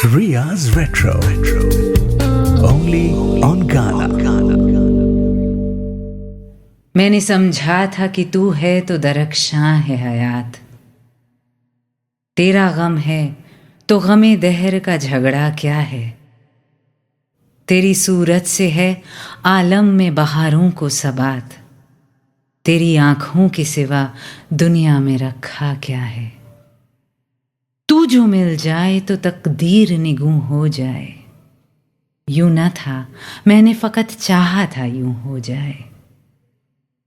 Riya's Retro. Only on Ghana. मैंने समझा था कि तू है तो दरख्शां है हयात, तेरा गम है तो गमे दहर का झगड़ा क्या है। तेरी सूरत से है आलम में बहारों को सबात, तेरी आँखों के सिवा दुनिया में रखा क्या है। तू जो मिल जाए तो तकदीर निगूं हो जाए, यूं न था मैंने फ़कत चाहा था यूं हो जाए।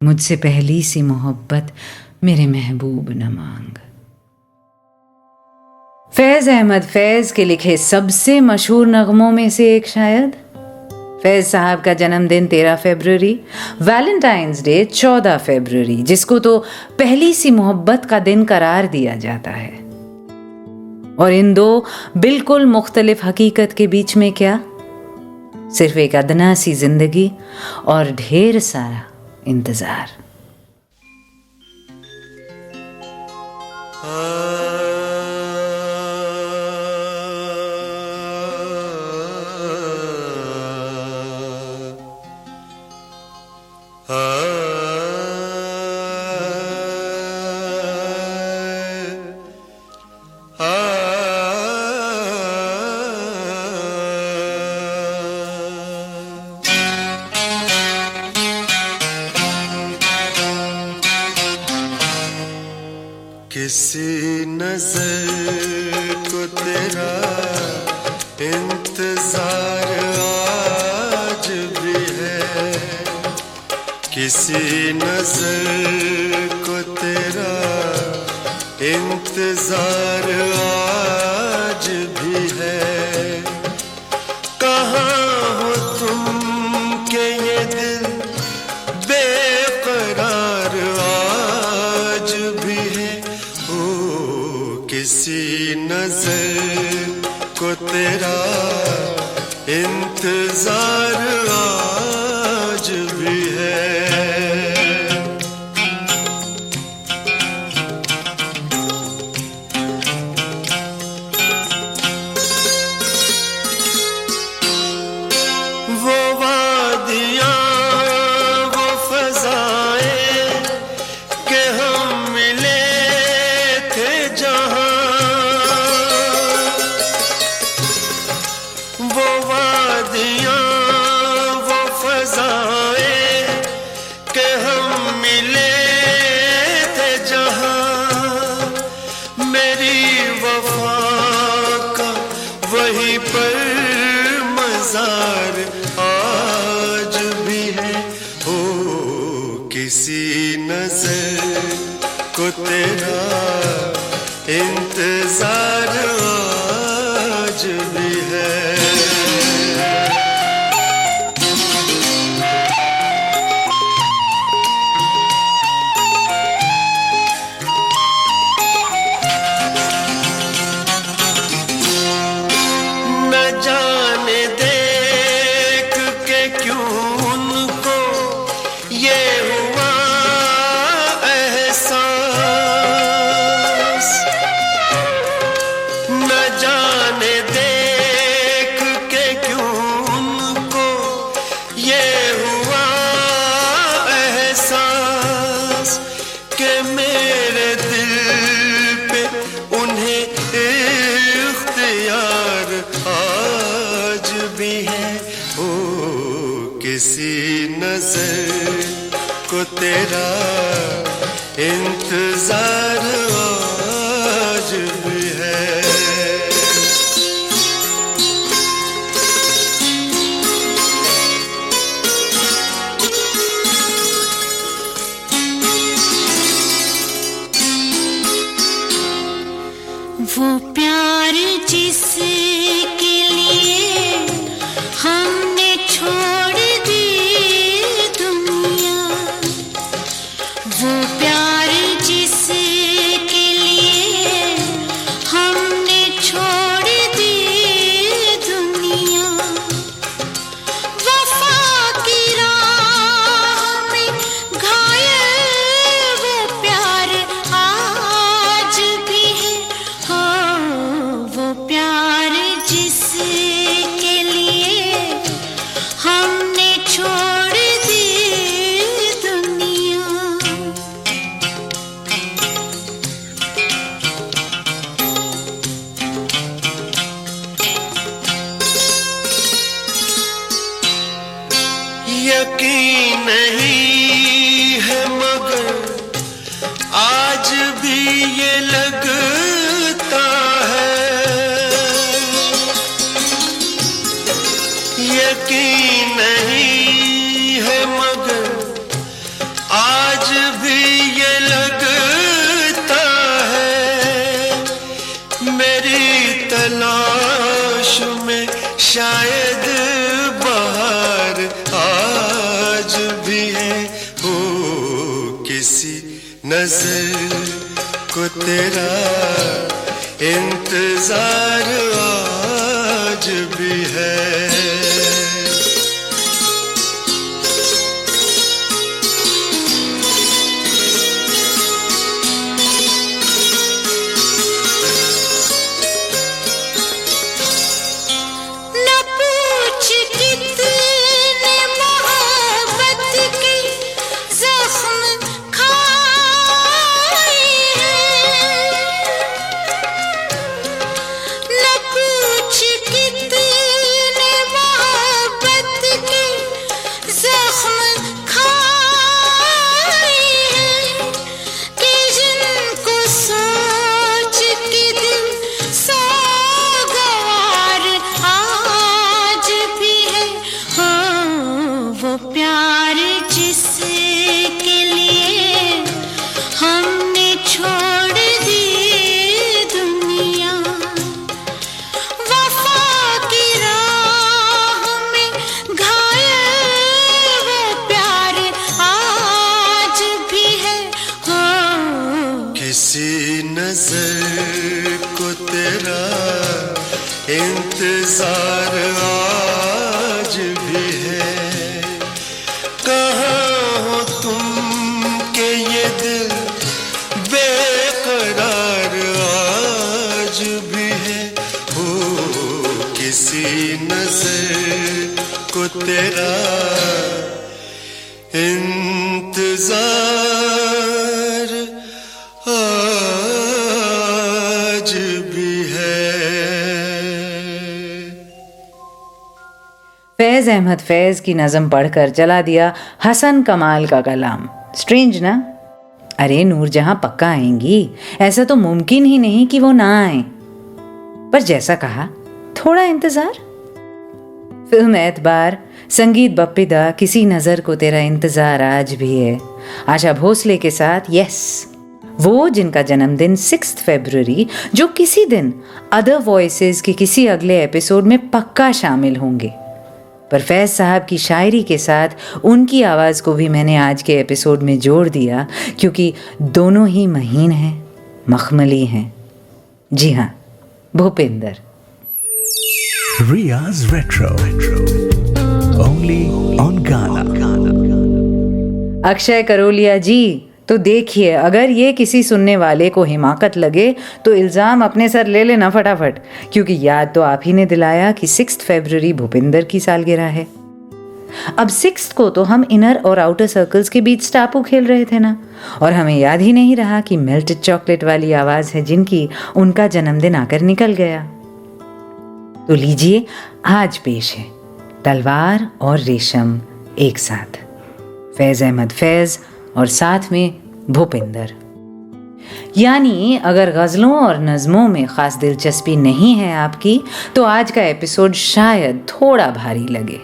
मुझसे पहली सी मोहब्बत मेरे महबूब न मांग। फैज़ अहमद फैज़ के लिखे सबसे मशहूर नगमों में से एक शायद। फैज़ साहब का जन्मदिन 13 फरवरी, वैलेंटाइंस डे 14 फरवरी, जिसको तो पहली सी मोहब्बत का दिन करार दिया जाता है। और इन दो बिल्कुल मुख्तलिफ हकीकत के बीच में क्या, सिर्फ एक अदना सी जिंदगी और ढेर सारा इंतजार। किसी नजर को तेरा इंतजार आज भी है, किसी नजर को तेरा इंतजार आज भी है। कहाँ हो तुम के ये दिल बेकरार आज भी है। किसी नजर को तेरा इंतजार आज भी है। वो वादियाँ वो फज़ाएं के हम मिले थे जहाँ, वो वादियाँ वो फज़ाएं के हम मिले थे जहाँ। मेरी वफ़ा का वहीं पर मज़ार आज भी है। ओ किसी नज़र को तेरा इंतजार आज भी है। न जाने देख के क्यों उनको ये हुआ एहसास, न जाने देख के क्यों उनको ये हुआ एहसास कि मेरे दिल पे उन्हें इख्तियार आज भी है। ओ किसी नजर को तेरा इंतजार आज भी है। वो प्यार जिसके लिए हमने छोड़ दी दुनिया, वो प्यार जिसके लिए हमने छोड़ दी दुनिया। वफा की राह में घायल वो प्यार आज भी है। हो वो प्यार यकीन नहीं है मगर आज भी ये लगता है मेरी तलाश में शायद बाहर आज भी है। हो किसी नजर को तेरा इंतजार आज भी है। न पूछ कितने मोहब्बत के जख्म खाए हैं, न पूछ कितने मोहब्बत के जख्म खाए हैं कि जिनको सोच के दिल सोगवार आज भी है। हो वो प्यार जिसके लिए हमने छोड़ दी दुनिया, वफा की राह में घायल वो प्यार आज भी है। हो किसी नजर को तेरा इंतजार आज भी है। कहाँ हो तुम के ये दिल बेकरार आज भी है। हो किसी नजर को तेरा इंतजार आज भी है। फैज़ अहमद फैज़ की नज़म पढ़कर जला दिया हसन कमाल का कलाम। स्ट्रेंज ना? अरे नूरजहां पक्का आएंगी, ऐसा तो मुमकिन ही नहीं कि वो ना आए। पर जैसा कहा, थोड़ा इंतजार। फिल्म एतबार, संगीत बप्पीदा, किसी नज़र को तेरा इंतजार आज भी है। आशा भोसले के साथ यस, वो जिनका जन्मदिन 6 फरवरी, जो किसी दिन अदर वॉइसेस के किसी अगले एपिसोड में पक्का शामिल होंगे। पर फैज़ साहब की शायरी के साथ उनकी आवाज़ को भी मैंने आज के एपिसोड में जोड़ दिया, क्योंकि दोनों ही महीन हैं, मखमली हैं। जी हाँ, Bhupinder. Riya's Retro. Only on Ghana. Akshay Karoliya जी, तो देखिए, अगर ये किसी सुनने वाले को हिमाकत लगे तो इल्ज़ाम अपने सर ले लेना फटाफट, क्योंकि याद तो आप ही ने दिलाया कि 6 फरवरी भूपिंदर की सालगिरह है। अब 6 को तो हम इनर और आउटर सर्कल्स के बीच टापू खेल रहे थे ना, और हमें याद ही नहीं रहा कि मेल्टेड चॉकलेट वाली आवाज़ है जिनकी उनका जन्मदिन आकर निकल गया। तो लीजिए, आज पेश है तलवार और रेशम एक साथ, फैज़ अहमद फैज़ और साथ में भूपिंदर। यानी अगर गज़लों और नज़मों में ख़ास दिलचस्पी नहीं है आपकी, तो आज का एपिसोड शायद थोड़ा भारी लगे।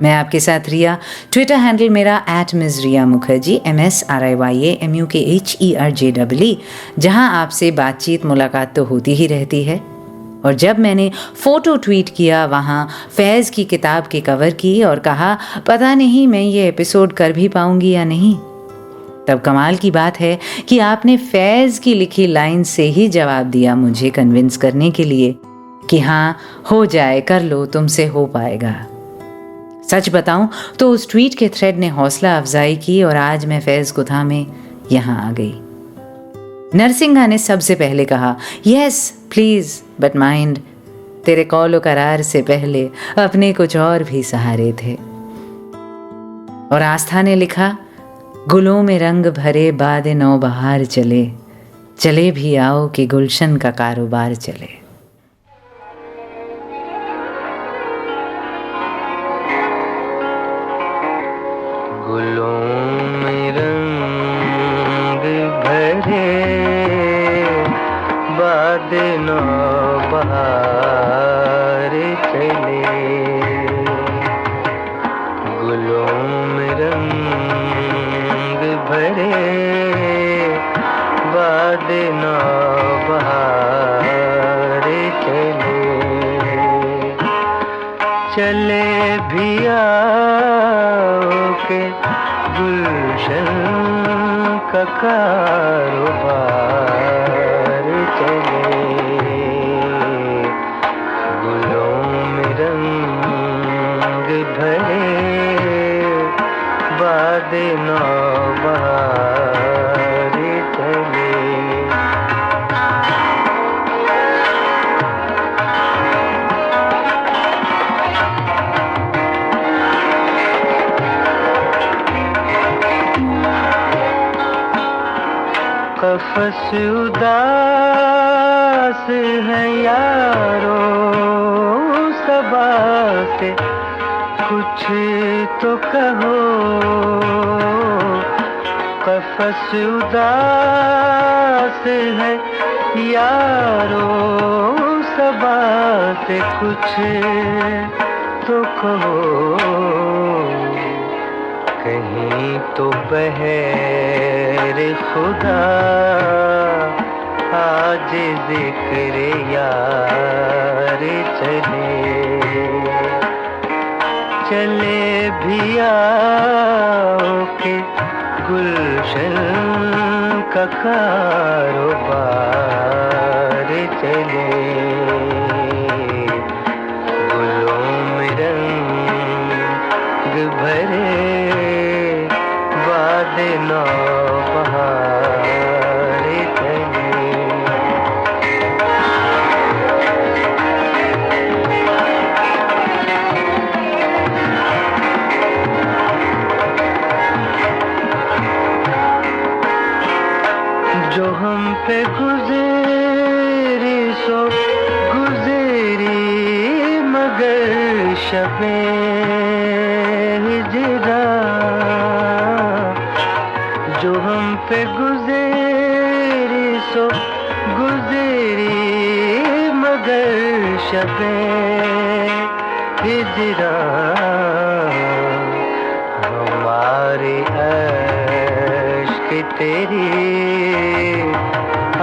मैं आपके साथ रिया, ट्विटर हैंडल मेरा @MsRiyaMukherjee MsRiyaMukherjee, जहां आपसे बातचीत मुलाकात तो होती ही रहती है। और जब मैंने फ़ोटो ट्वीट किया वहाँ फैज़ की किताब के कवर की और कहा पता नहीं मैं ये एपिसोड कर भी पाऊँगी या नहीं, तब कमाल की बात है कि आपने फैज़ की लिखी लाइन से ही जवाब दिया मुझे कन्विंस करने के लिए कि हाँ, हो जाए, कर लो, तुमसे हो पाएगा। सच बताऊं तो उस ट्वीट के थ्रेड ने हौसला अफजाई की और आज मैं फैज़ को थामे यहाँ आ गई। नरसिंघा ने सबसे पहले कहा यस प्लीज़ बट माइंड, तेरे कौलो करार से पहले अपने कुछ और भी सहारे थे। और आस्था ने लिखा गुलों में रंग भरे बाद नौ बहार चले, चले भी आओ कि गुलशन का कारोबार चले। गुलों में रंग भरे बाद नौ बहार चले, भरे बाद नौबहार चले भी आओ के गुलशन का कारोबार चले गुलों में रंग भरे बाद नौबहार चले कफस उदास है यारो सबा से कुछ तो कहो कफस उदास है यारो सबा से कुछ तो कहो कहीं तो बहर खुदा आज जिक्र यार चले भी आओ के गुलशन का कारोबार चले गुलों में रंग भरे बाद नौबहार चले जो हम पे गुज़री सो गुज़री मगर शबे हिजरा जो हम पे गुज़री सो गुज़री मगर शबे हिजरा हमारे अश्क तेरी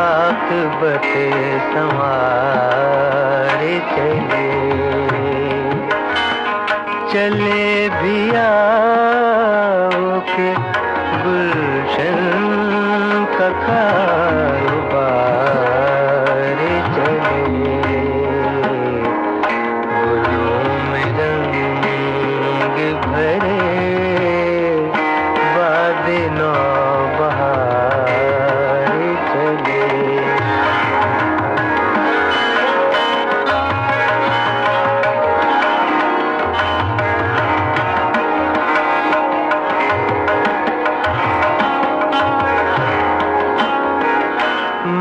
आक़िबत संवारे चले भी आओ के गुलशन का कारोबार चले गुलों में रंग भरे बाद नौबहार चले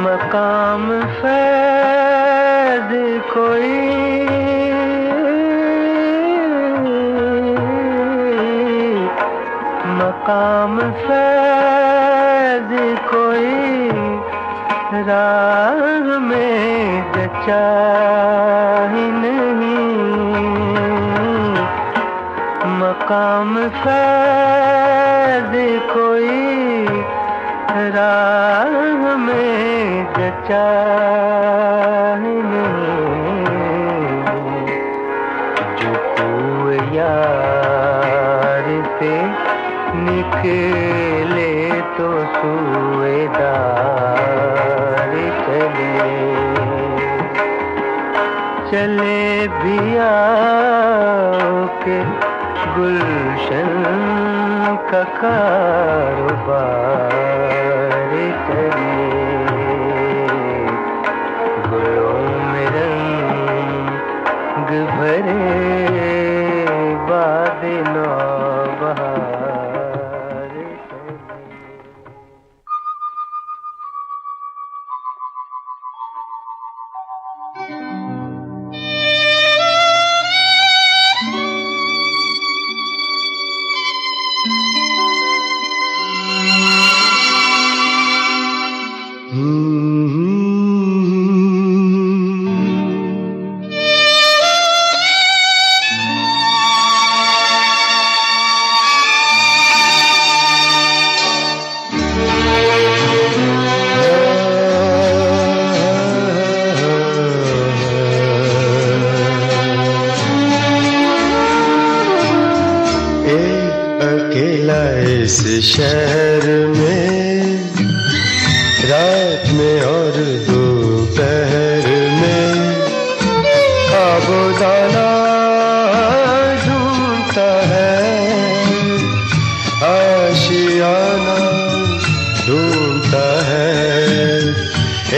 मकाम फैज़ कोई मकाम फैज़ कोई राह में जचा ही नहीं मकाम फैज़ कोई राह में जचा ही नहीं जो कोई यार से निकले तो सुएदार चले भी आओ के गुलशन का कारोबार चले गुलों में रंग भरे बाद नौबहार चले इस शहर में, रात में और दोपहर में आबोदाना ढूंढता है, आशियाना ढूंढता है।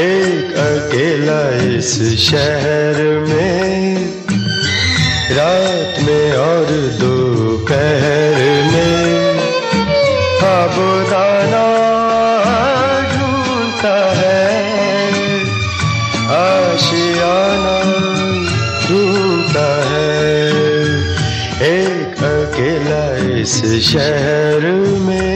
एक अकेला इस शहर में, रात में और दोपहर में आबोदाना ढूंढता है, आशियाना ढूंढता है। एक अकेला इस शहर में।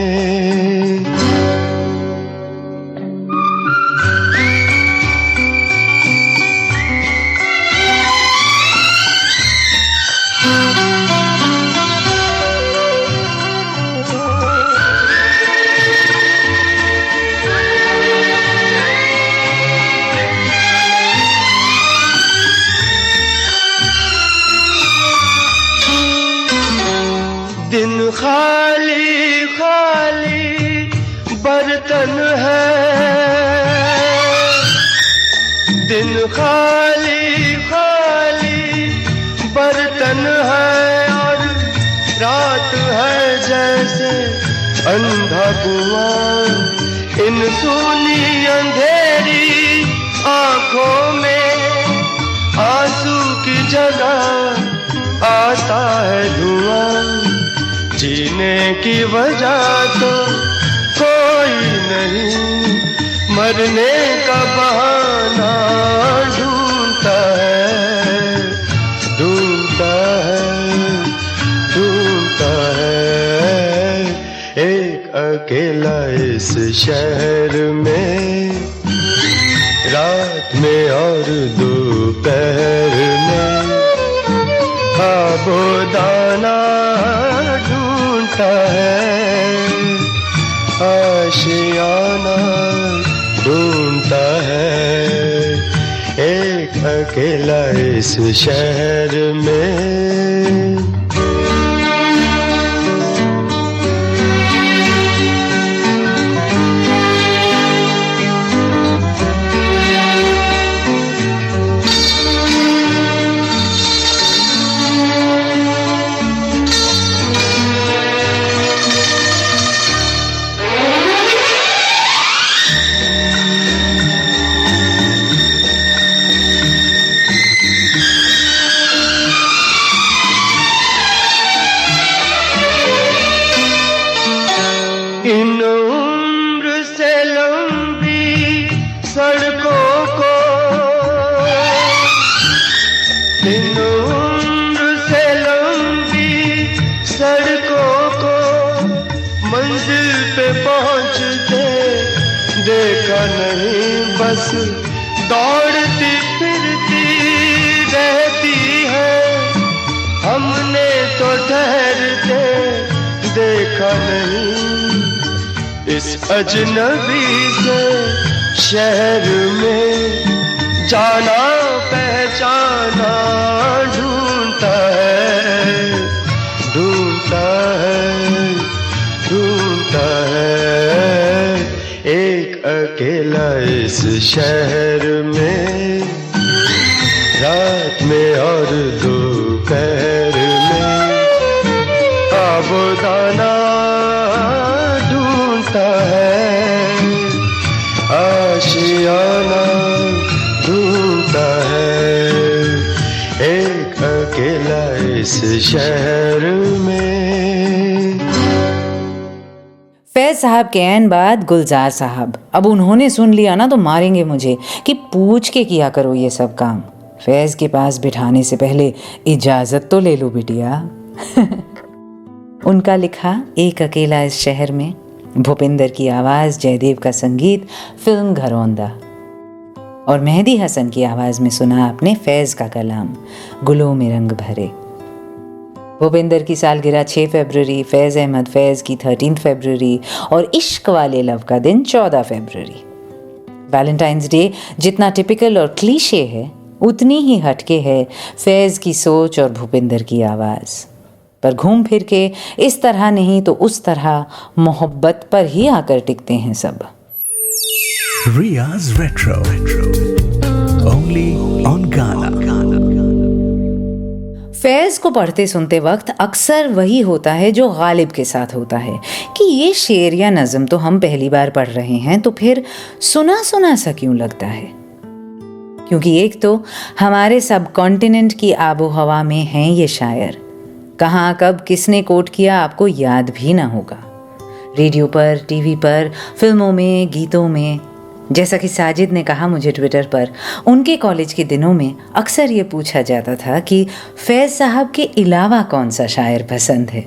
दिन खाली खाली बर्तन है, दिन खाली खाली बर्तन है, और रात है जैसे अंधा कुआं। इन सूनी अंधेरी आंखों में आंसू की जगह आता है धुआं। जीने की वजह तो कोई नहीं, मरने का बहाना ढूंढता है, ढूंढता है, ढूंढता है। एक अकेला इस शहर में, रात में और दोपहर में आबोदाना ढूंढता है, आशियाना ढूंढता है। एक अकेला इस शहर में। इन उम्र से लंबी सड़कों को, इन उम्र से लंबी सड़कों को मंजिल पे पहुंचते देखा नहीं। बस दौड़ती फिरती रहती है, हमने तो ठहरते देखा नहीं। इस अजनबी से शहर में जाना पहचाना ढूंढता है, ढूंढता है, ढूंढता है। एक अकेला इस शहर में, रात में और दोपहर में आबोदाना ढूंढता है, आशियाना ढूंढता है। एक अकेला इस शहर में। फैज साहब के ऐन बाद गुलजार साहब, अब उन्होंने सुन लिया ना तो मारेंगे मुझे कि पूछ के किया करो ये सब काम। फैज के पास बिठाने से पहले इजाजत तो ले लो बिटिया। उनका लिखा एक अकेला इस शहर में, भूपिंदर की आवाज़, जयदेव का संगीत, फिल्म घरौंदा, और मेहदी हसन की आवाज़ में सुना आपने फैज़ का कलाम गुलों में रंग भरे। भूपिंदर की सालगिरह 6 फरवरी, फैज़ अहमद फैज़ की 13 फरवरी और इश्क वाले लव का दिन 14 फरवरी। वैलेंटाइंस डे जितना टिपिकल और क्लीशे है, उतनी ही हटके है फैज़ की सोच और भूपिंदर की आवाज़। पर घूम फिर के इस तरह नहीं तो उस तरह मोहब्बत पर ही आकर टिकते हैं सब। Riya's Retro. Only on Ghana. फैज़ को पढ़ते सुनते वक्त अक्सर वही होता है जो गालिब के साथ होता है कि ये शेर या नज़म तो हम पहली बार पढ़ रहे हैं, तो फिर सुना सुना सा क्यों लगता है। क्योंकि एक तो हमारे सब कॉन्टिनेंट की आबो हवा में हैं ये शायर, कहाँ कब किसने कोट किया आपको याद भी ना होगा। रेडियो पर, टीवी पर, फिल्मों में, गीतों में। जैसा कि साजिद ने कहा मुझे ट्विटर पर, उनके कॉलेज के दिनों में अक्सर ये पूछा जाता था कि फैज़ साहब के अलावा कौन सा शायर पसंद है।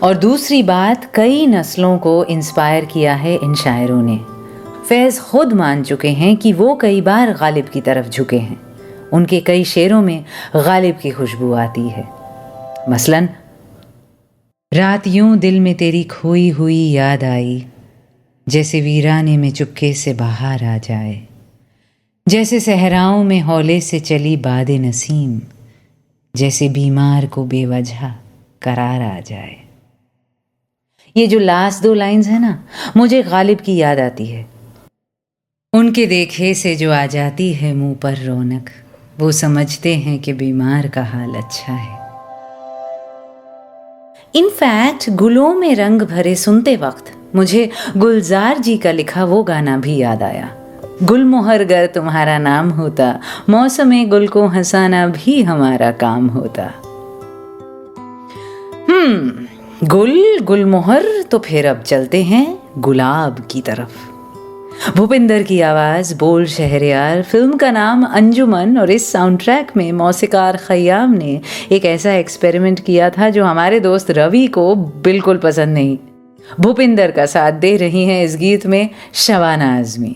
और दूसरी बात, कई नस्लों को इंस्पायर किया है इन शायरों ने। फैज़ खुद मान चुके हैं कि वो कई बार गालिब की तरफ झुके हैं। उनके कई शेरों में गालिब की खुशबू आती है। मसलन, रात यूं दिल में तेरी खोई हुई याद आई, जैसे वीराने में चुपके से बाहर आ जाए, जैसे सहराओं में हौले से चली बादे नसीम, जैसे बीमार को बेवजह करार आ जाए। ये जो लास्ट दो लाइंस है ना, मुझे गालिब की याद आती है। उनके देखे से जो आ जाती है मुंह पर रौनक, वो समझते हैं कि बीमार का हाल अच्छा है। इनफैक्ट गुलों में रंग भरे सुनते वक्त मुझे गुलजार जी का लिखा वो गाना भी याद आया, गुलमोहर गर तुम्हारा नाम होता, मौसमे गुल को हंसाना भी हमारा काम होता। गुलमोहर, तो फिर अब चलते हैं गुलाब की तरफ। भूपिंदर की आवाज़, बोल शहरयार, फिल्म का नाम अंजुमन, और इस साउंड ट्रैक में मौसीकार खयाम ने एक ऐसा एक्सपेरिमेंट किया था जो हमारे दोस्त रवि को बिल्कुल पसंद नहीं। भूपिंदर का साथ दे रही हैं इस गीत में शबाना आज़मी।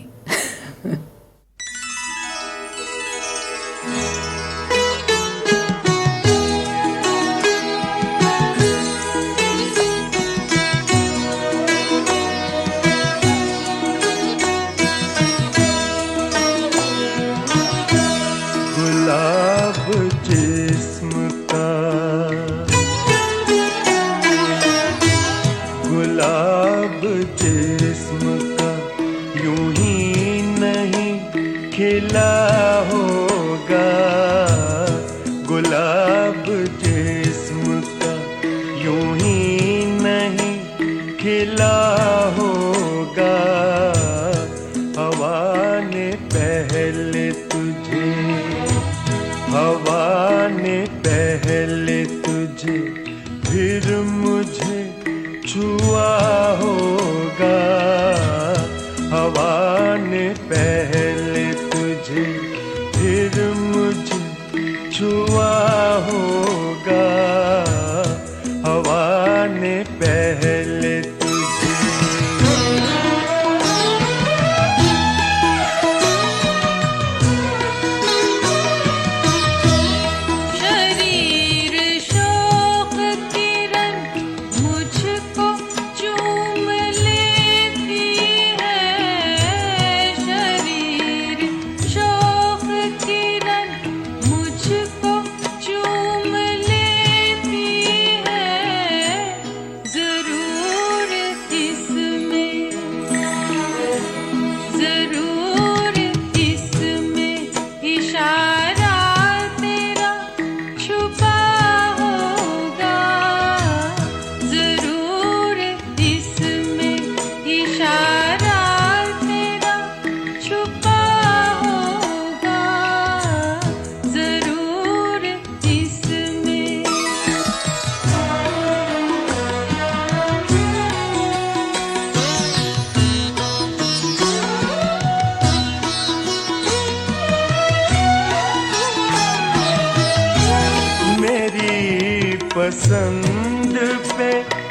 पसंद पे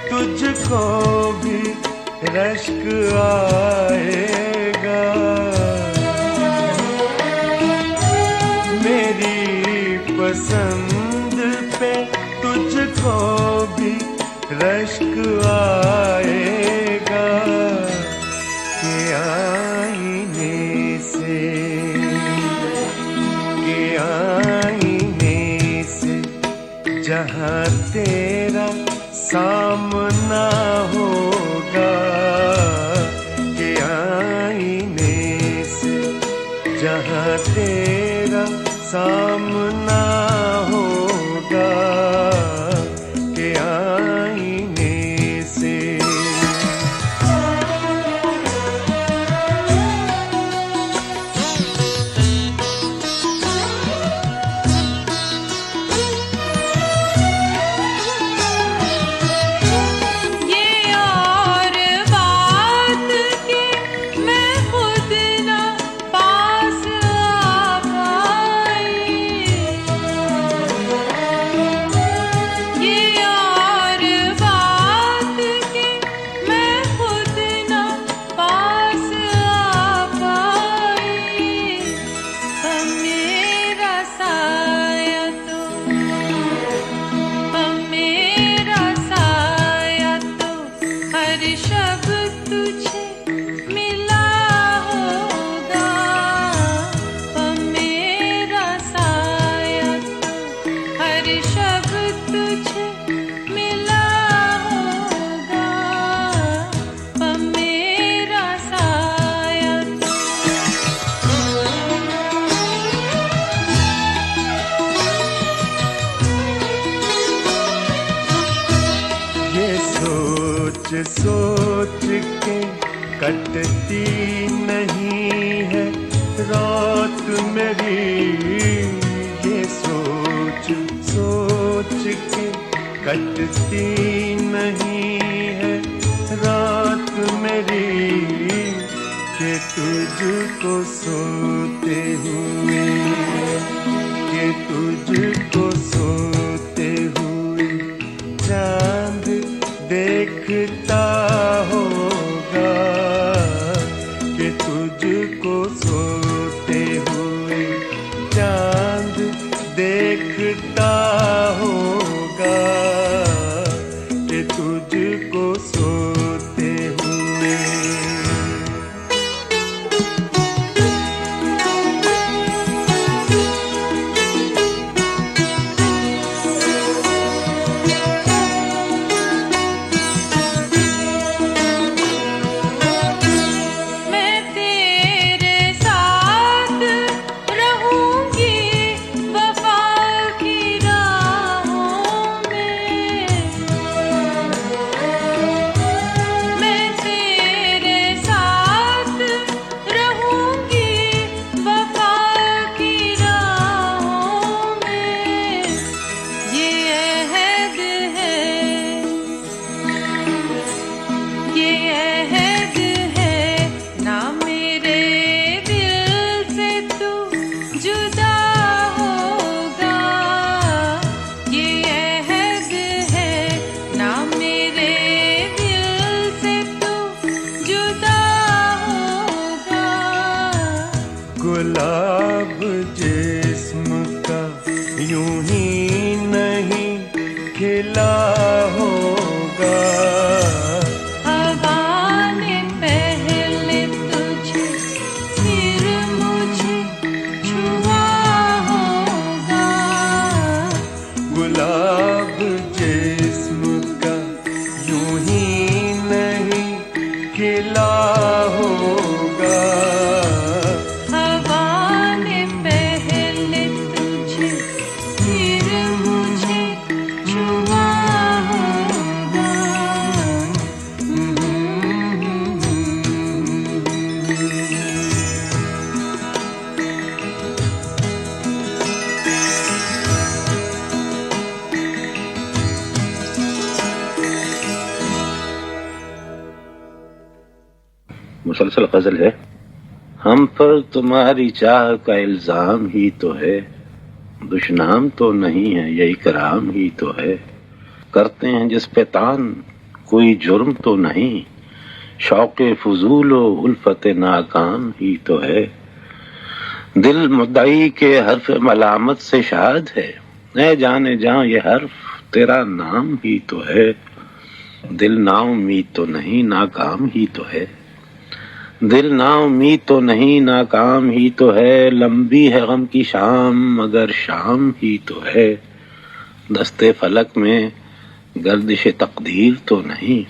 तुझको भी रश्क आएगा, मेरी पसंद पे तुझको भी रश्क आएगा, कि आईने से जहाँ तेरा सामना होगा कि आईने से, जहाँ तेरा सामना होगा कि आईने से। सोच के कटती नहीं है रात मेरी, ये सोच सोच के कटती नहीं है रात मेरी, कि तुझको सोते हुए, कि तुझको सोते हुए चांद देखता होगा, कि तुझको सोते हुए चांद देखता होगा, कि तुझको सोते हुए। गुलाब जिस्म का यूं ही नहीं खिला होगा, हवा ने पहले तुझे फिर मुझे छुआ होगा। गुलाब जिस्म का यूं ही नहीं खिला होगा, मुसलसल गजल है। हम पर तुम्हारी चाह का इल्जाम ही तो है, दुश्नाम तो नहीं है ये इकराम ही तो है। करते हैं जिस पे तान कोई जुर्म तो नहीं, शौक़े फुजूल व उल्फत नाकाम ही तो है। दिल मुद्दई के हर्फ मलामत से शाद है, न जाने जां ये हर्फ तेरा नाम ही तो है। दिल ना उम्मीद तो नहीं नाकाम ही तो है, दिल ना उम्मीद तो नहीं नाकाम ही तो है। लंबी है गम की शाम मगर शाम ही तो है। दस्ते फलक में गर्दिश तकदीर तो नहीं,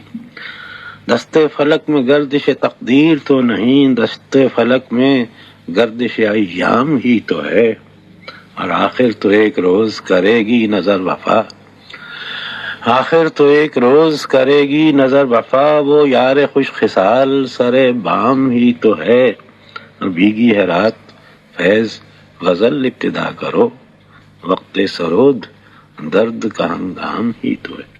दस्ते फलक में गर्दिश तकदीर तो नहीं, दस्ते फलक में गर्दिश अय्याम ही तो है। और आखिर तो एक रोज करेगी नजर वफा, आखिर तो एक रोज करेगी नजर वफा, वो यार खुश खिसाल सरे बाम ही तो है। और भीगी है रात फैज गजल इब्तिदा करो, वक्ते सरोद दर्द का हंगाम ही तो है।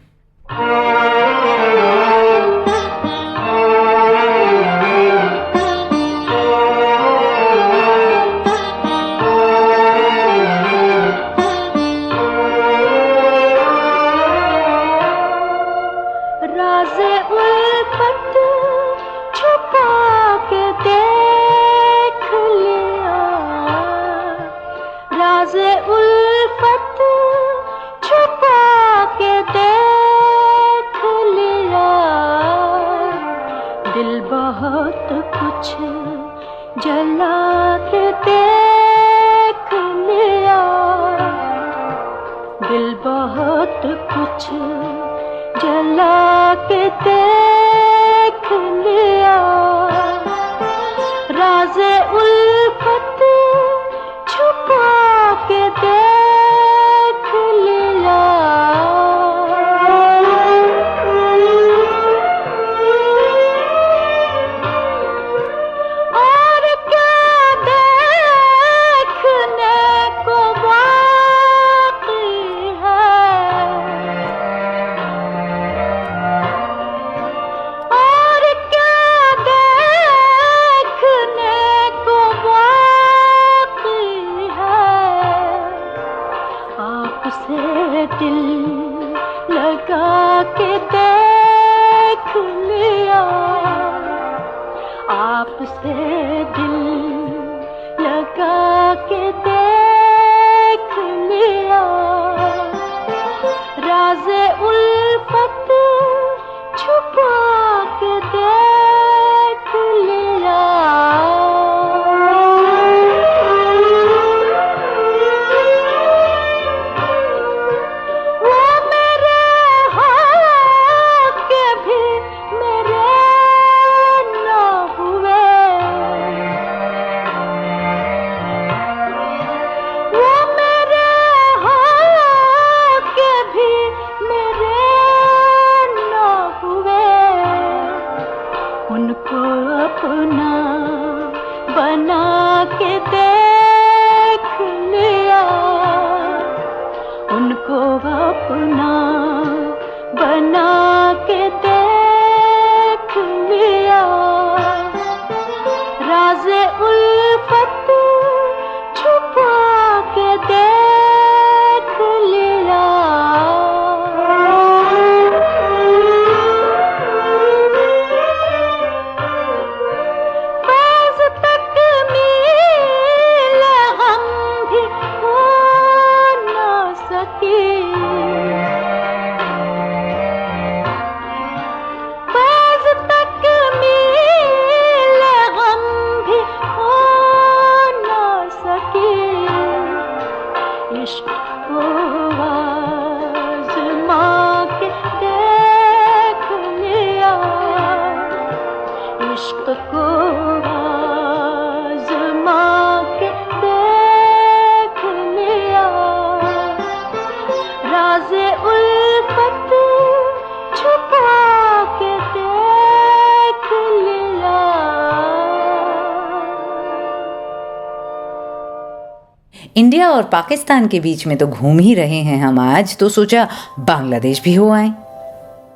इंडिया और पाकिस्तान के बीच में तो घूम ही रहे हैं हम आज, तो सोचा बांग्लादेश भी हो आए।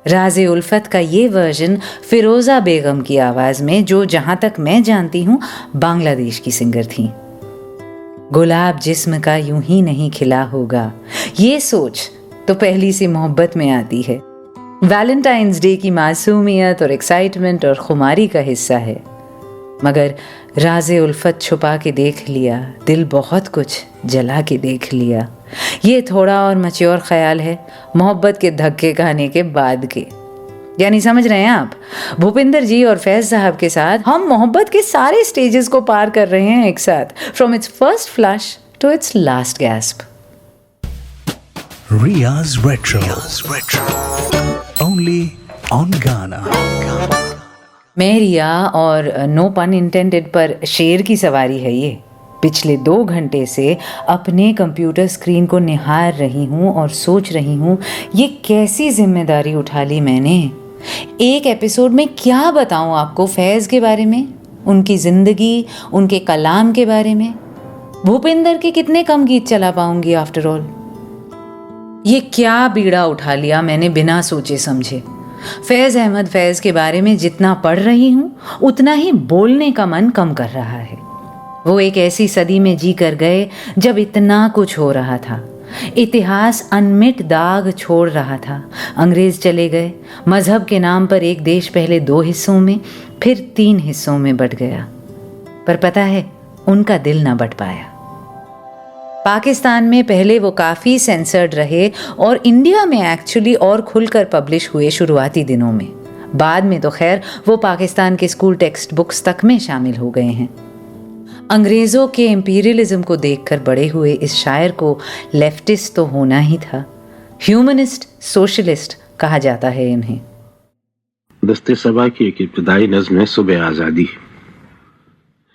राज़े उल्फत का ये वर्जन फिरोज़ा बेगम की आवाज़ में, जो जहाँ तक मैं जानती हूँ बांग्लादेश की सिंगर थी। गुलाब जिस्म का यूं ही नहीं खिला होगा, ये सोच तो पहली सी मोहब्बत में आती है। वैलेंटाइंस डे की मासूमियत और एक्साइटमेंट और खुमारी का हिस्सा है। मगर राज़े उल्फत छुपा के देख लिया, दिल बहुत कुछ जला के देख लिया। ये थोड़ा और मैच्योर ख्याल है मोहब्बत के धक्के खाने के बाद के। यानी समझ रहे हैं आप, भूपिंदर जी और फैज साहब के साथ हम मोहब्बत के सारे स्टेजेस को पार कर रहे हैं एक साथ, from its first flush to its last gasp. Riya's Retro. Only on Ghana. मैं रिया और नो पन इंटेंडेड पर शेर की सवारी है ये। पिछले 2 घंटे से अपने कंप्यूटर स्क्रीन को निहार रही हूँ और सोच रही हूँ ये कैसी जिम्मेदारी उठा ली मैंने। एक एपिसोड में क्या बताऊँ आपको फैज़ के बारे में, उनकी ज़िंदगी, उनके कलाम के बारे में। भूपिंदर के कितने कम गीत चला पाऊंगी आफ्टर ऑल। ये क्या बीड़ा उठा लिया मैंने बिना सोचे समझे। फैज़ अहमद फैज़ के बारे में जितना पढ़ रही हूँ उतना ही बोलने का मन कम कर रहा है। वो एक ऐसी सदी में जी कर गए जब इतना कुछ हो रहा था। इतिहास अनमिट दाग छोड़ रहा था। अंग्रेज चले गए, मजहब के नाम पर एक देश पहले 2 हिस्सों में फिर 3 हिस्सों में बंट गया। पर पता है उनका दिल ना बंट पाया। पाकिस्तान में पहले वो काफ़ी सेंसर्ड रहे और इंडिया में एक्चुअली और खुलकर पब्लिश हुए शुरुआती दिनों में। बाद में तो खैर वो पाकिस्तान के स्कूल टेक्स्ट बुक्स तक में शामिल हो गए हैं। अंग्रेज़ों के एम्पीरियलिज्म को देखकर बड़े हुए इस शायर को लेफ्टिस्ट तो होना ही था। ह्यूमनिस्ट, सोशलिस्ट कहा जाता है इन्हें। दस्ते सबा की एक इब्तिदाई नज़्म है सुबह आज़ादी।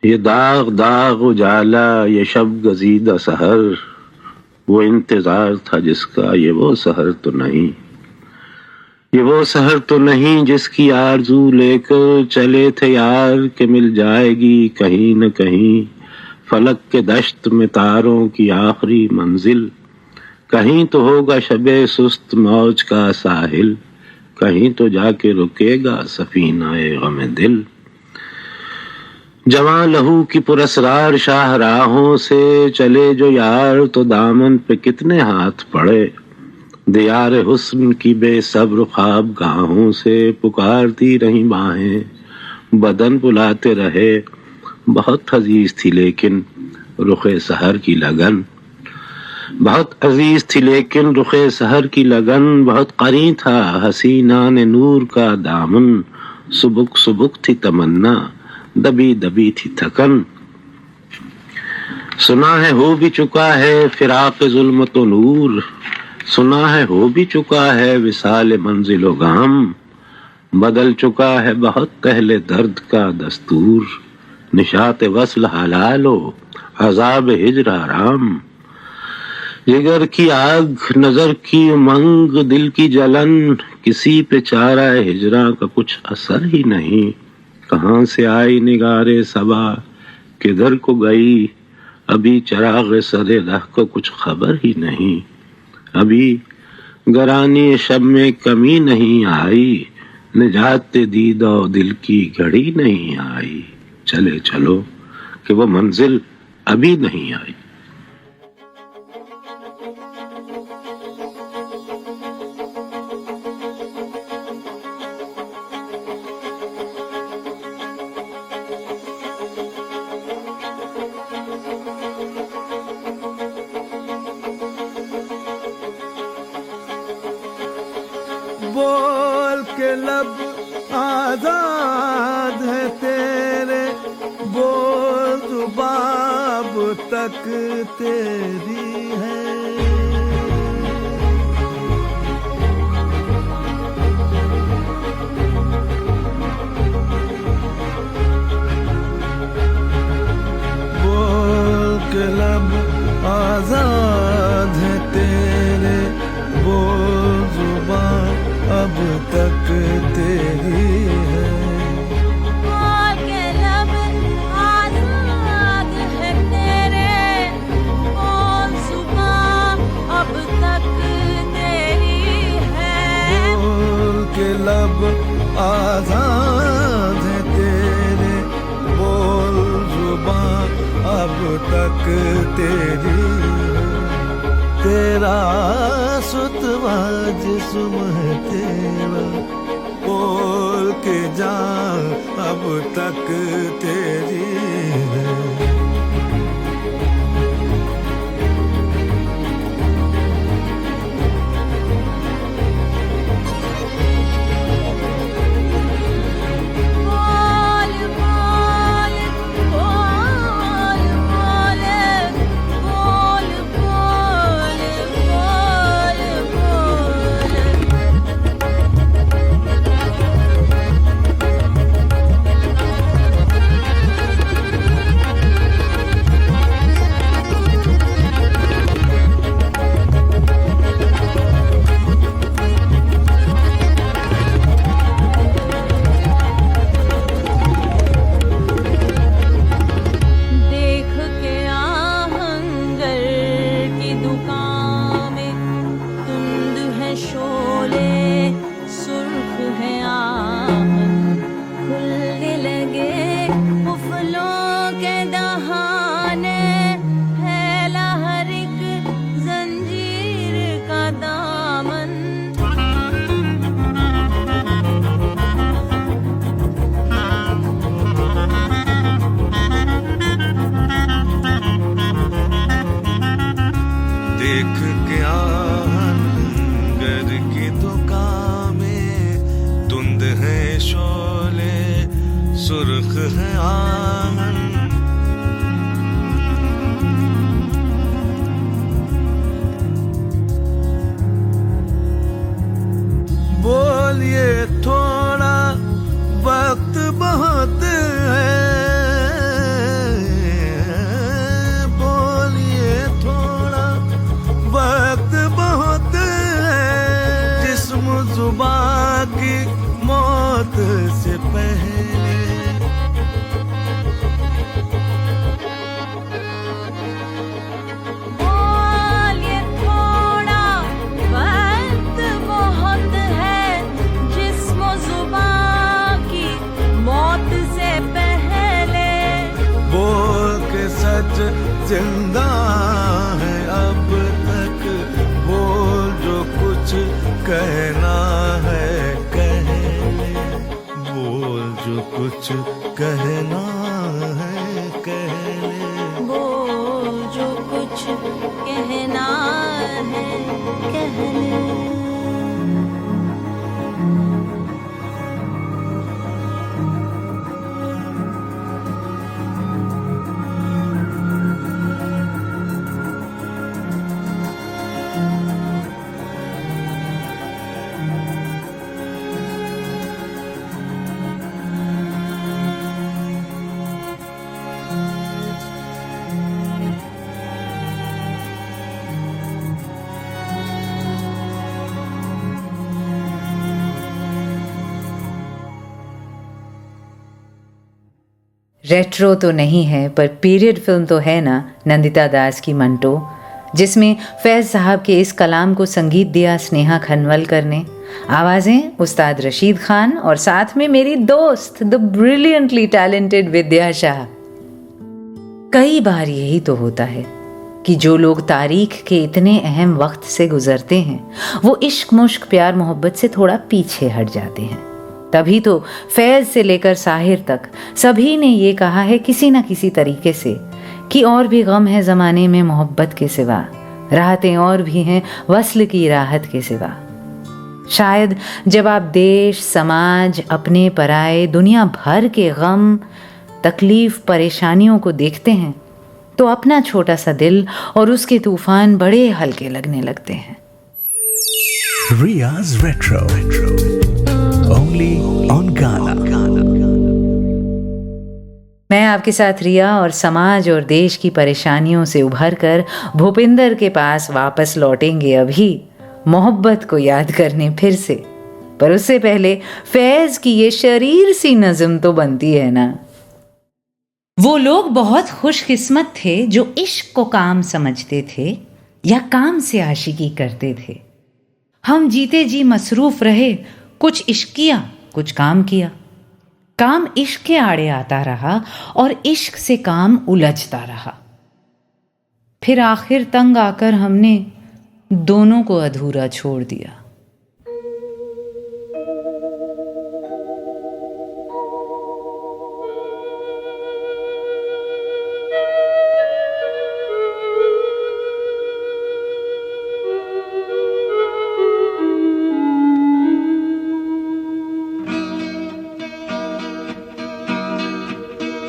ये दाग दाग उजाला, ये शब गजीदा सहर, वो इंतजार था जिसका, ये वो सहर तो नहीं। ये वो सहर तो नहीं जिसकी आरज़ू लेकर चले थे यार के मिल जाएगी कहीं न कहीं। फलक के दश्त में तारों की आखिरी मंजिल, कहीं तो होगा शबे सुस्त मौज का साहिल, कहीं तो जाके रुकेगा सफीनाए गम दिल। जवां लहू की पुरस्रार शाहराहों से चले जो यार, तो दामन पे कितने हाथ पड़े। दियार हुस्न की बेसब्र ख्वाब गाहों से पुकारती रही बाहें, बदन बुलाते रहे। बहुत अजीज थी लेकिन रुखे सहर की लगन, बहुत अजीज थी लेकिन रुखे सहर की लगन। बहुत करीं था हसीना ने नूर का दामन, सुबुक सुबुक थी तमन्ना, दबी दबी थी थकन। सुना है हो भी चुका है फिराक जुल्मत व नूर, सुना है हो भी चुका है विसाल मंजिल व गाम। बदल चुका है बहुत पहले दर्द का दस्तूर, निशात वस्ल हलालो अजाब हिज्र हराम। जिगर की आग, नजर की उमंग, दिल की जलन, किसी पे चारा हिजरा का कुछ असर ही नहीं। कहाँ से आई निगारे सबा, किधर को गई, अभी चराग सरे राह को कुछ खबर ही नहीं। अभी गरानी शब में कमी नहीं आई, निजात दीदा दिल की घड़ी नहीं आई। चले चलो कि वो मंजिल अभी नहीं आई। बोल के लब आजाद है तेरे, बोल जुबाब तक तेरी है। बोल के लब आजाद है तेरे, बोल जुबान अब तक तेरी है। बोल के लब आजाद है तेरे, बोल जुबान अब तक तेरी है। बोल के लब आजाद है तेरे, बोल जुबान अब तक तेरी है। तेरा सुतवा जिस्म है तेरा, बोल के जान अब तक तेरी है। बोल बोल बोल बोल बोल बोल बोल लिख के आंगर की दुकान में धुंध है शोले सुर्ख है आंगन। बोलिए थोड़ा वक्त बहुत है, बोलिए थोड़ा वक्त बहुत है, जिस्म जुबां की मौत से पहले। बोलिए थोड़ा वक्त बहुत है, जिस्म जुबां की मौत से पहले। बोल के सच जिंदा है अब तक, बोल जो कुछ कहना है कह ले, बोल जो कुछ कहना है कह ले। बोल जो कुछ कहना है कह ले। रेट्रो तो नहीं है पर पीरियड फिल्म तो है ना नंदिता दास की मंटो, जिसमें फैज़ साहब के इस कलाम को संगीत दिया स्नेहा खनवलकर ने, आवाज़ें उस्ताद रशीद खान और साथ में मेरी दोस्त द ब्रिलियंटली टैलेंटेड विद्या शाह। कई बार यही तो होता है कि जो लोग तारीख के इतने अहम वक्त से गुजरते हैं वो इश्क मुश्क प्यार मोहब्बत से थोड़ा पीछे हट जाते हैं। तभी तो फैज़ से लेकर साहिर तक सभी ने ये कहा है किसी न किसी तरीके से कि और भी गम है ज़माने में मोहब्बत के सिवा, राहतें और भी हैं वस्ल की राहत के सिवा। शायद जब आप देश समाज अपने पराए दुनिया भर के गम तकलीफ परेशानियों को देखते हैं तो अपना छोटा सा दिल और उसके तूफान बड़े हल्के लगने लगते हैं। Ria's Retro. Only on Ghana. मैं आपके साथ रिया और समाज और देश की परेशानियों से उभर कर भूपिंदर के पास वापस लौटेंगे अभी मोहब्बत को याद करने फिर से। पर उससे पहले फैज़ की ये शरीर सी नज़म तो बनती है ना। वो लोग बहुत खुशकिस्मत थे जो इश्क को काम समझते थे या काम से आशिकी करते थे। हम जीते जी मसरूफ रहे, कुछ इश्क किया कुछ काम किया। काम इश्क के आड़े आता रहा और इश्क से काम उलझता रहा। फिर आखिर तंग आकर हमने दोनों को अधूरा छोड़ दिया।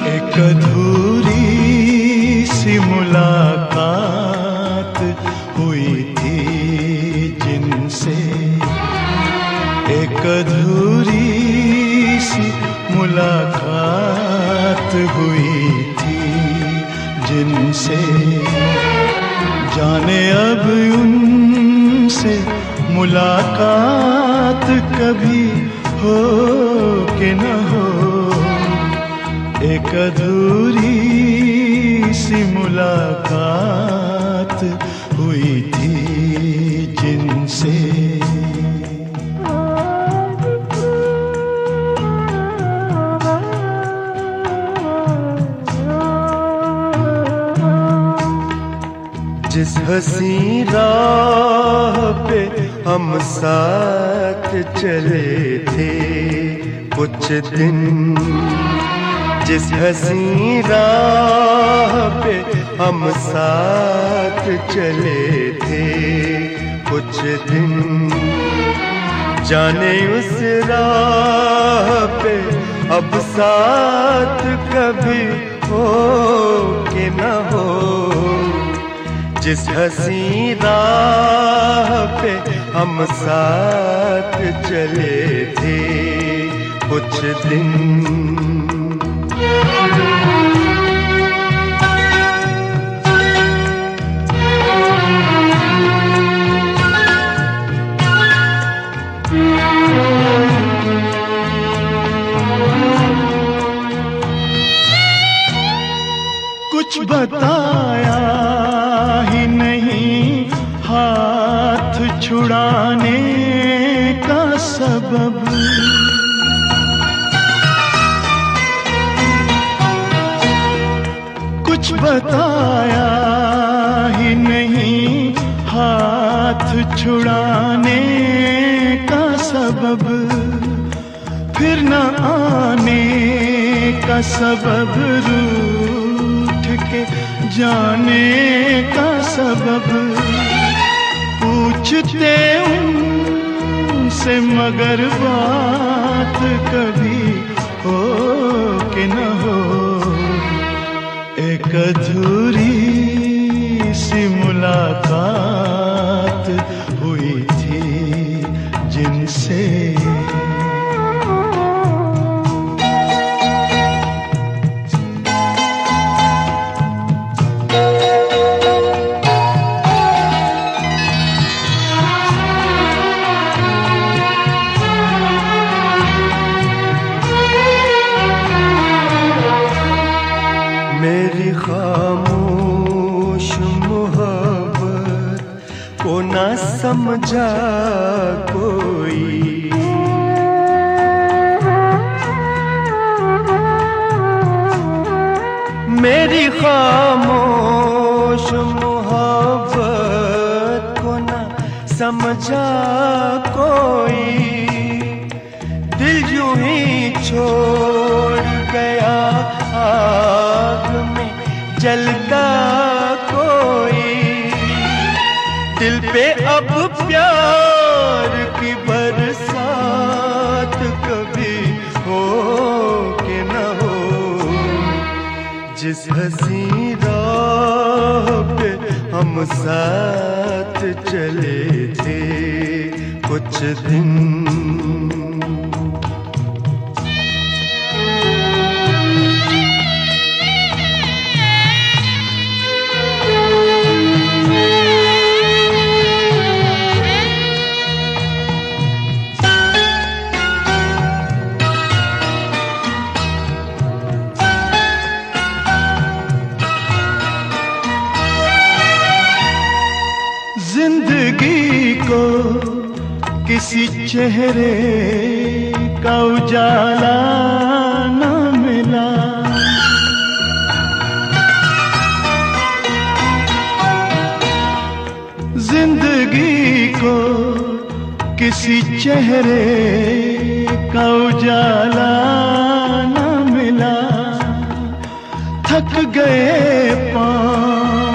एक अधूरी सी मुलाकात हुई थी जिनसे, एक अधूरी सी मुलाकात हुई थी जिनसे, जाने अब उनसे मुलाकात कभी हो कि न हो। एक अधूरी सी मुलाकात हुई थी जिनसे। जिस हसी राह पे हम साथ चले थे कुछ दिन, जिस हसी राह पे हम साथ चले थे दिन, जाने उस राह पे अब साथ कभी हो कि न हो, जिस हंसी राह पे हम साथ चले थे कुछ दिन। कुछ बताया ही नहीं हाथ छुड़ाने का सबब, कुछ बताया ही नहीं हाथ छुड़ाने का सबब, फिर न आने का सबब, रूठ के जाने का सबब। पूछते उनसे मगर बात कभी हो कि न हो, एक अधूरी सी मुलाकात हुई थी जिनसे। मेरी खामोश मोहब्बत को ना समझा कोई, मेरी खामोश मोहब्बत को ना समझा कोई, दिल यूं ही छोड़ गया आग में जलता कोई। दिल पे अब प्यार की बरसात कभी हो कि न हो, जिस हंसी राह पे हम साथ चले थे कुछ दिन। जिंदगी को किसी चेहरे का उजाला न मिला, जिंदगी को किसी चेहरे का उजाला न मिला। थक गए पाँव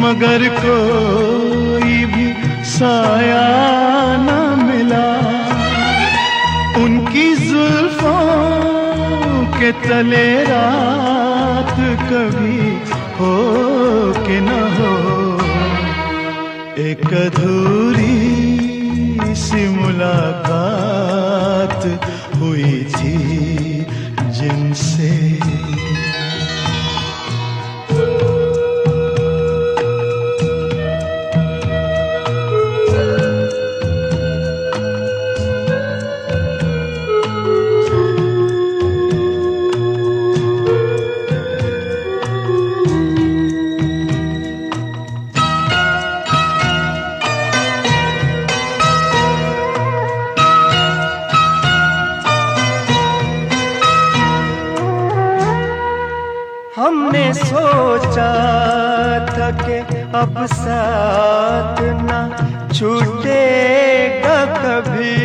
मगर कोई भी साया न मिला, उनकी जुल्फों के तले रात कभी हो कि न हो, एक अधूरी सी मुलाकात हुई थी जिनसे। हमने सोचा था कि अब साथ ना छूटेगा कभी,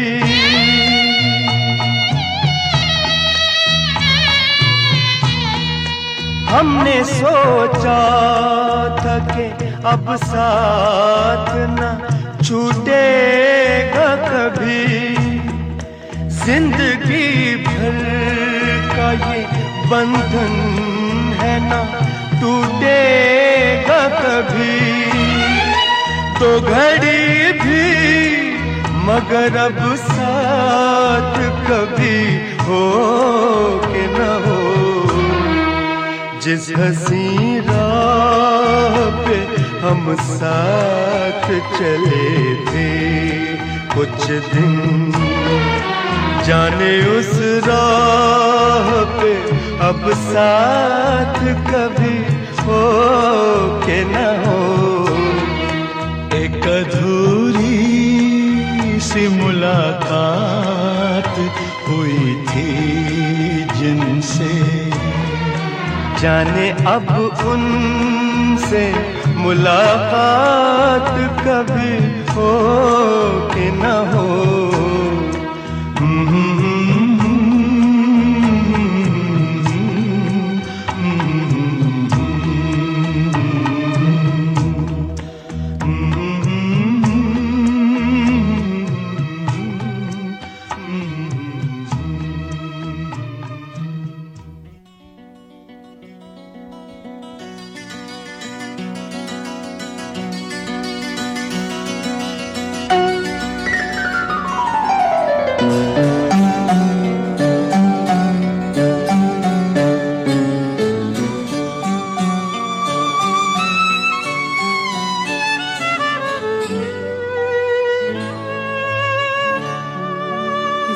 हमने सोचा था कि अब साथ ना छूटेगा जिंदगी भर का ये बंधन है ना टूटेगा कभी, तो घड़ी भी मगर अब साथ कभी हो के न हो। जिस हंसी राह पे हम साथ चले थे कुछ दिन, जाने उस राह पे अब साथ कभी हो के न हो। एक अधूरी सी मुलाकात हुई थी जिनसे, जाने अब उनसे मुलाकात कभी हो कि न हो।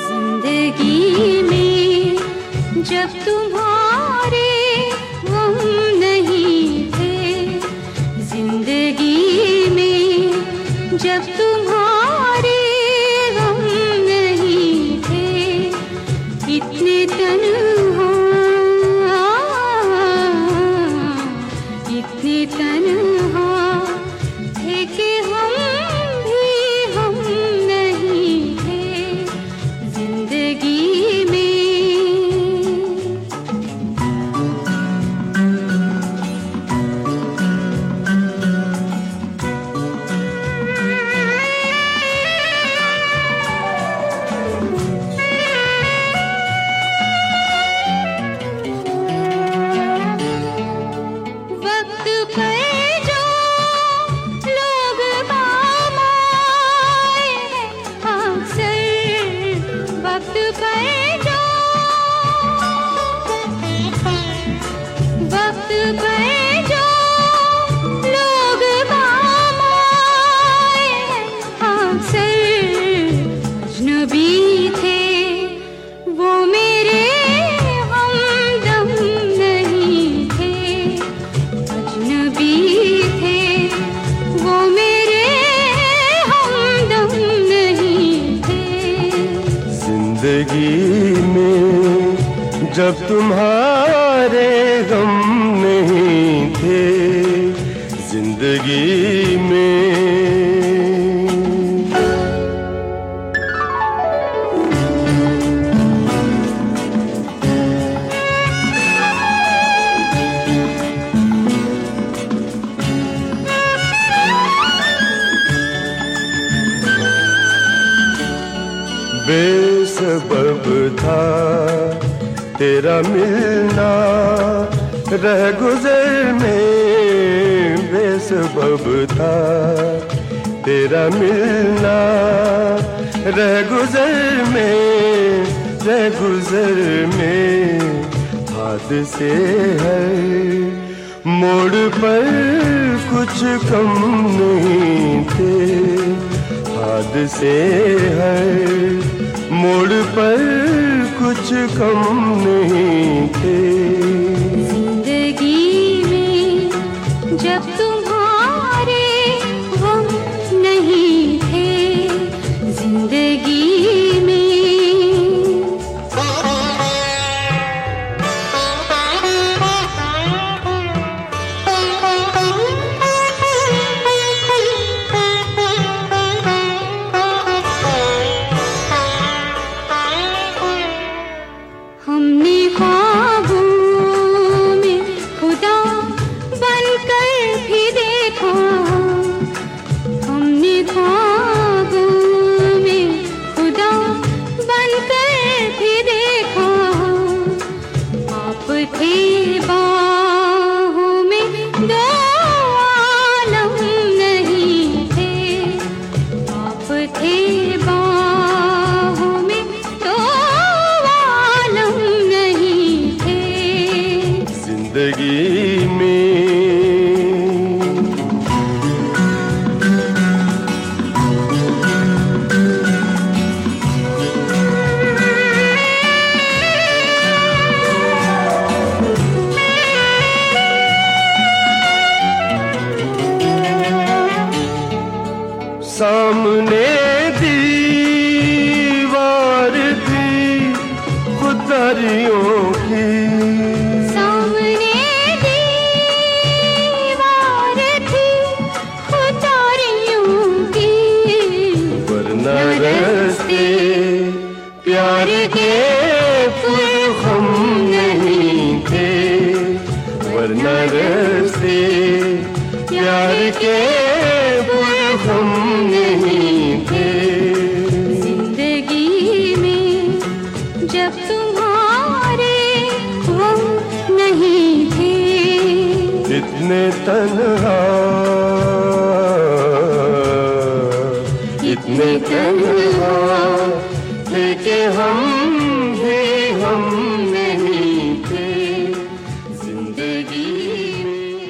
जिंदगी में जब तुम्हारे गम नहीं थे, जिंदगी में जब तुम्हारे गम नहीं थे, इतने तन्हा थे कि हम भी हम नहीं थे जिंदगी में। जिंदगी में जब तुम्हारे गम नहीं थे जिंदगी में। बेसबब था तेरा मिलना रह गुजर में, बेसबब था तेरा मिलना रह गुजर में, रह गुजर में। हादसे है मोड़ पर कुछ कम नहीं थे, हादसे है मोड़ पर कुछ कम नहीं थे। जिंदगी में जब तुम्हारे गम नहीं थे जिंदगी में। हमने ख्वाबों थे बाहों में तो आलम नहीं थे जिंदगी में। सामने दीवार थी खुदारियों की, सामने दीवार थी खुदारियों की, वरना रास्ते प्यार के पुरखम नहीं थे, वरना रास्ते प्यार के पुरखम नहीं थे। जिंदगी में जब तुम्हारे हम नहीं थे, इतने तन्हा थे कि हम भी हम नहीं थे जिंदगी में।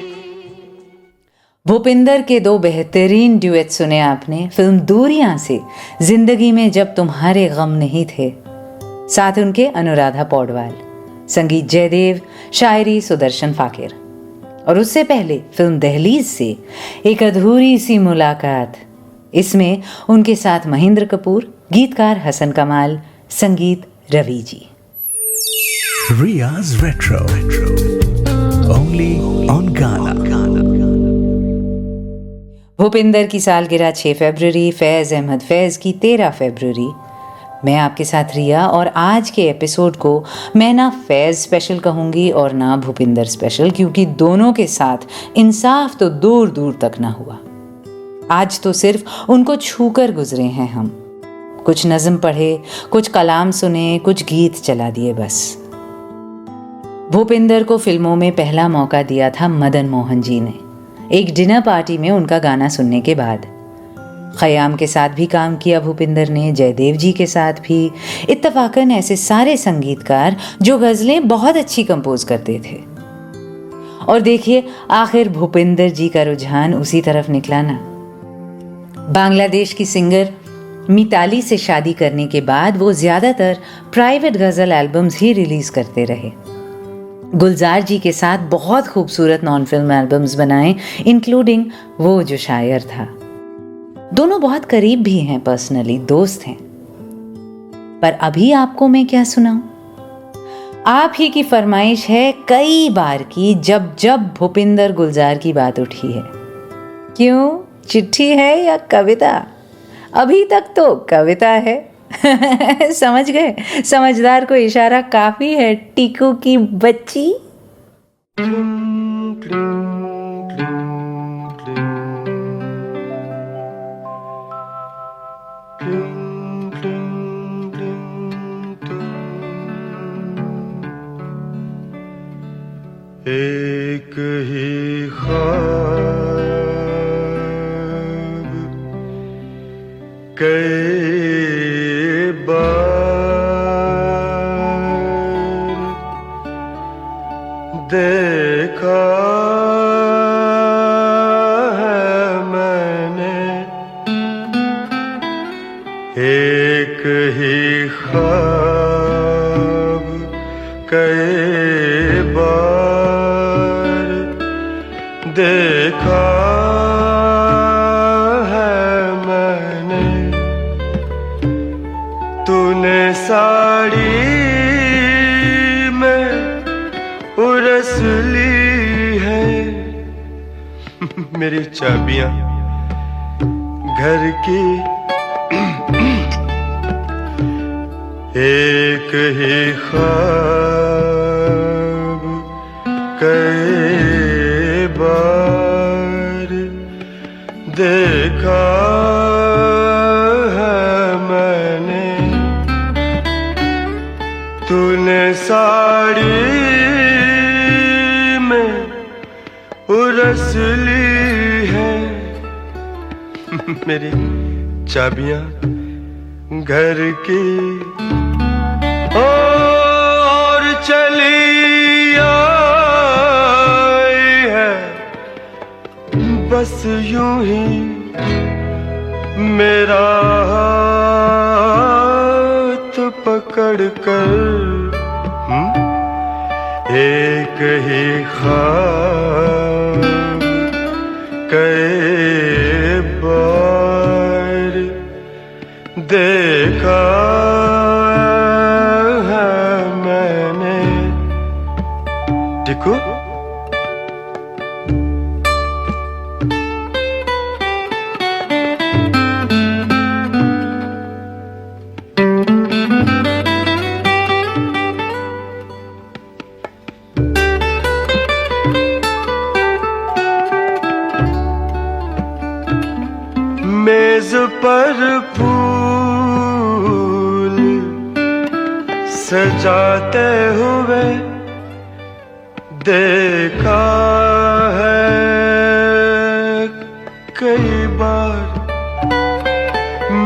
भूपिंदर के दो बेहतरीन ड्यूएट सुने आपने फिल्म दूरियां से जिंदगी में जब तुम्हारे गम नहीं थे, साथ उनके अनुराधा पौडवाल, संगीत जयदेव, शायरी सुदर्शन फाकिर। और उससे पहले फिल्म दहलीज से एक अधूरी सी मुलाकात, इसमें उनके साथ महेंद्र कपूर, गीतकार हसन कमाल, संगीत Ravi ji. Riya's Retro. Only on Ghana. Bhupinder की सालगिरह 6 फरवरी, फैज़ अहमद फैज़ की 13 फरवरी। मैं आपके साथ रिया, और आज के एपिसोड को मैं ना फैज़ स्पेशल कहूँगी और ना भूपिंदर स्पेशल, क्योंकि दोनों के साथ इंसाफ तो दूर दूर तक ना हुआ। आज तो सिर्फ उनको छूकर गुजरे हैं हम। कुछ नज़म पढ़े, कुछ कलाम सुने, कुछ गीत चला दिए बस। भूपिंदर को फिल्मों में पहला मौका दिया था मदन मोहन जी ने, एक डिनर पार्टी में उनका गाना सुनने के बाद। खयाम के साथ भी काम किया भूपिंदर ने, जयदेव जी के साथ भी, इत्तफाकन ऐसे सारे संगीतकार जो गज़लें बहुत अच्छी कंपोज करते थे। और देखिए आखिर भूपिंदर जी का रुझान उसी तरफ निकला ना। बांग्लादेश की सिंगर मिताली से शादी करने के बाद वो ज़्यादातर प्राइवेट गज़ल एल्बम्स ही रिलीज़ करते रहे। गुलजार जी के साथ बहुत खूबसूरत नॉन फिल्म एल्बम्स बनाए, इंक्लूडिंग वो जो शायर था। दोनों बहुत करीब भी हैं, पर्सनली दोस्त हैं। पर अभी आपको मैं क्या सुनाऊं? आप ही की फरमाइश है कई बार की, जब जब भूपिंदर गुलजार की बात उठी है। क्यों, चिट्ठी है या कविता? अभी तक तो कविता है। समझ गए? समझदार को इशारा काफी है, टीकू की बच्ची। एक ही ख्वाब कई बार देखा है मैंने, एक ही ख्वाब कई बार देखा है मैंने। तूने साड़ी में उरस ली है मेरी चाबियां घर की। एक ही ख्वाब कई बार देखा है मैंने। तूने साड़ी में उरस ली है मेरी चाबियां घर की और चली आई है बस यूं ही मेरा हाथ पकड़ कर एक ही ख्वाब कई बार देखा है मैंने। टिकू मेज पर फूल सजाते हुए देखा है कई बार।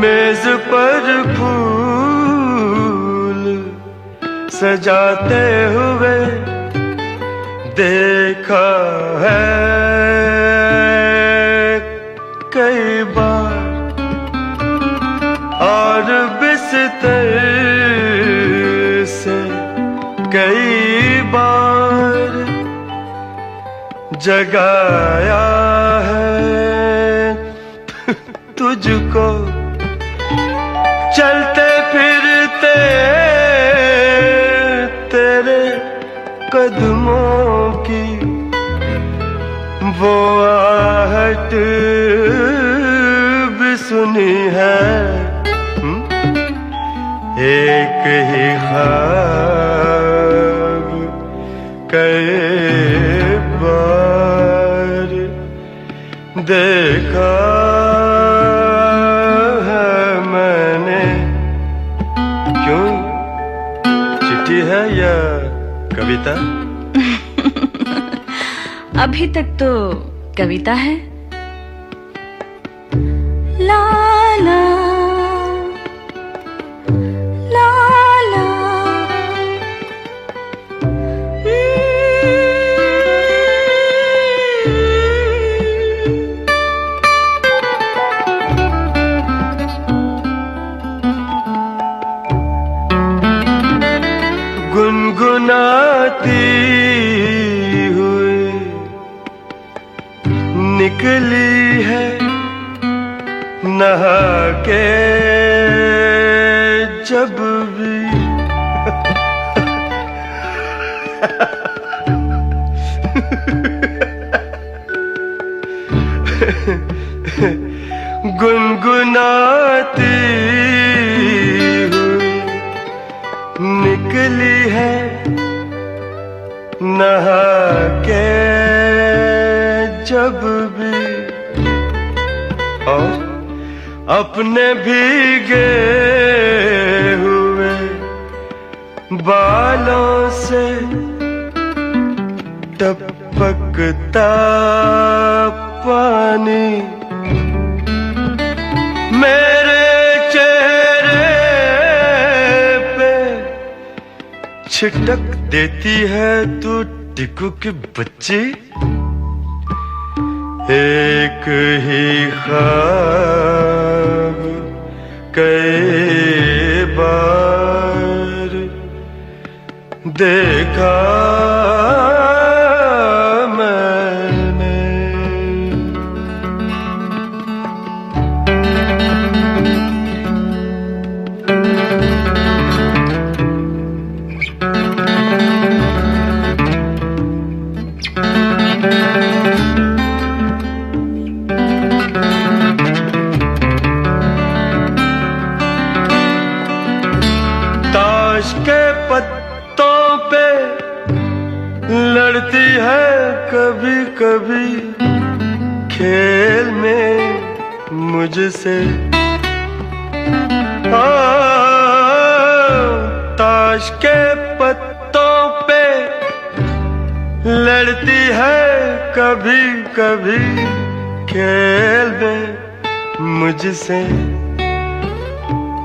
मेज पर फूल सजाते हुए देखा है कई बार और बिस्तर से कई बार जगाया है तुझको। चलते फिरते तेरे कदमों की वो आहट भी सुनी है। एक ही ख्वाब कई बार देखा है मैंने। क्यों, चिट्ठी है या कविता? अभी तक तो कविता है। ला ला ला ला गुनगुनाती हुई निकली है नहा के जब भी गुनगुनाती हुई निकली है नहा के जब भी। और अपने भीगे हुए बालों से टपकता पानी मेरे चेहरे पे छिटक देती है तू टिकू की बच्ची। एक ही ख्वाब कई बार देखा मैंने। ताश के पत्तों पे लड़ती है कभी कभी खेल में मुझसे। ताश के पत्तों पे लड़ती है कभी कभी खेल में मुझसे।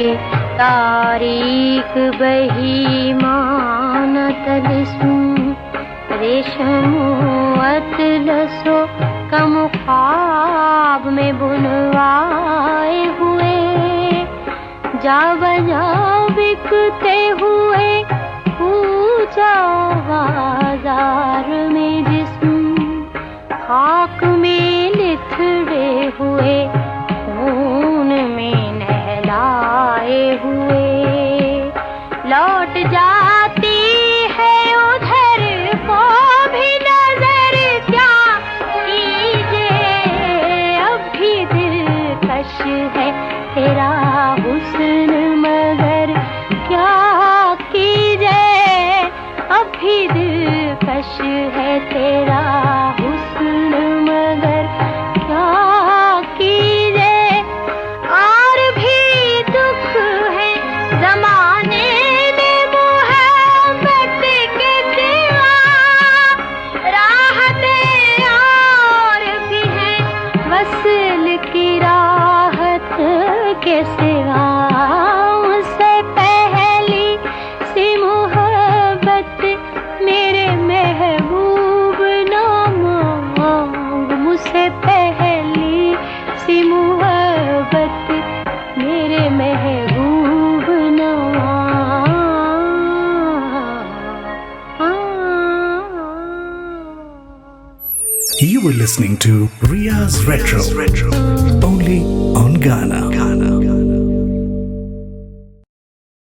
के तारीख बही मानतलिस्म रेशमो अतलसो कम ख्वाब में बुनवाए हुए जा बजा बिकते हुए पूजा बाजार में जिस्म खाक में लिथड़े हुए खून में नहलाए हुए लौट जाती है उधर को भी नजर क्या कीजिए अब भी दिलकश है तेरा हुस्न मगर क्या कीजिए अब भी दिलकश है तेरा हुस्न मगर क्या कीजिए और भी दुख है जमाने में मोहब्बत के सिवा राहतें और भी हैं वस्ल की राहत के सिवा उससे पहली सी मोहब्बत मेरे महबूब ना मांग मुझसे पहली सी मोहब्बत मेरे महबूब ना You were listening to Riya's Retro, only on Ghana.